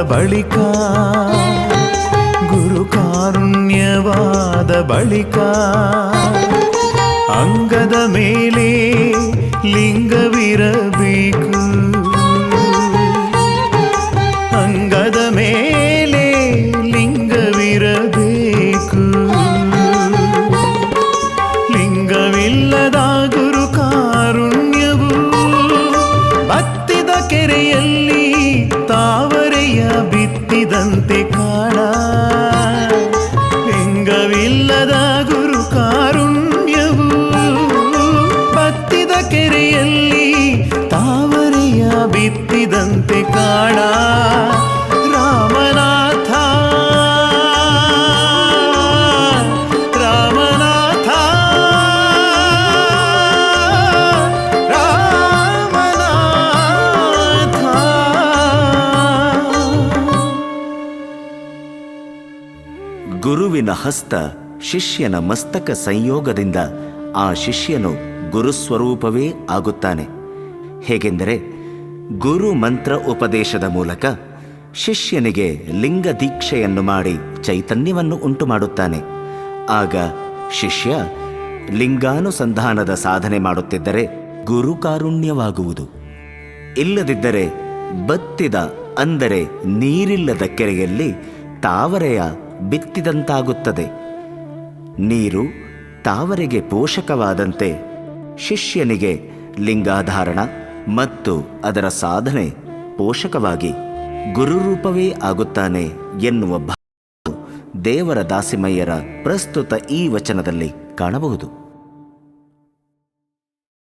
ಬಳಿಕ ಗುರು ಕಾರುಣ್ಯವಾದ ಬಳಿಕ ಅಂಗದ ಮೇಲೆ ಲಿಂಗವಿರಬೇಕು. ಅಂಗದ ಮೇಲೆ ಲಿಂಗವಿರಬೇಕು. ಲಿಂಗವಿಲ್ಲದ ಗುರು ಕಾರುಣ್ಯವು ಬತ್ತಿದ ಕೆರೆಯಲ್ಲಿ ತಾವರೆಯ ಬಿತ್ತಿದಂತೆ ಕಾಣ. ಲಿಂಗವಿಲ್ಲದ ಗುರು ಕಾರುಣ್ಯವು ಬತ್ತಿದ ಕೆರೆಯಲ್ಲಿ ತಾವರೆಯ ಬಿತ್ತಿದಂತೆ ಕಾಣ. ರಾಮನಾಥ ರಾಮನಾಥ ರಾಮನಾಥ. ಗುರುವಿನ ಹಸ್ತ ಶಿಷ್ಯನ ಮಸ್ತಕ ಸಂಯೋಗದಿಂದ ಆ ಶಿಷ್ಯನು ಗುರುಸ್ವರೂಪವೇ ಆಗುತ್ತಾನೆ. ಹೇಗೆಂದರೆ ಗುರು ಮಂತ್ರ ಉಪದೇಶದ ಮೂಲಕ ಶಿಷ್ಯನಿಗೆ ಲಿಂಗ ದೀಕ್ಷೆಯನ್ನು ಮಾಡಿ ಚೈತನ್ಯವನ್ನು ಉಂಟು ಮಾಡುತ್ತಾನೆ. ಆಗ ಶಿಷ್ಯ ಲಿಂಗಾನುಸಂಧಾನದ ಸಾಧನೆ ಮಾಡುತ್ತಿದ್ದರೆ ಗುರು ಕಾರುಣ್ಯವಾಗುವುದು. ಇಲ್ಲದಿದ್ದರೆ ಬತ್ತಿದ ಅಂದರೆ ನೀರಿಲ್ಲದ ಕೆರೆಯಲ್ಲಿ ತಾವರೆಯ ಬಿತ್ತಿದಂತಾಗುತ್ತದೆ. ನೀರು ತಾವರೆಗೆ ಪೋಷಕವಾದಂತೆ ಶಿಷ್ಯನಿಗೆ ಲಿಂಗಾಧಾರಣ ಮತ್ತು ಅದರ ಸಾಧನೆ ಪೋಷಕವಾಗಿ ಗುರುರೂಪವೇ ಆಗುತ್ತಾನೆ ಎನ್ನುವ ಭಾವ ದೇವರ ದಾಸಿಮಯ್ಯರ ಪ್ರಸ್ತುತ ಈ ವಚನದಲ್ಲಿ ಕಾಣಬಹುದು.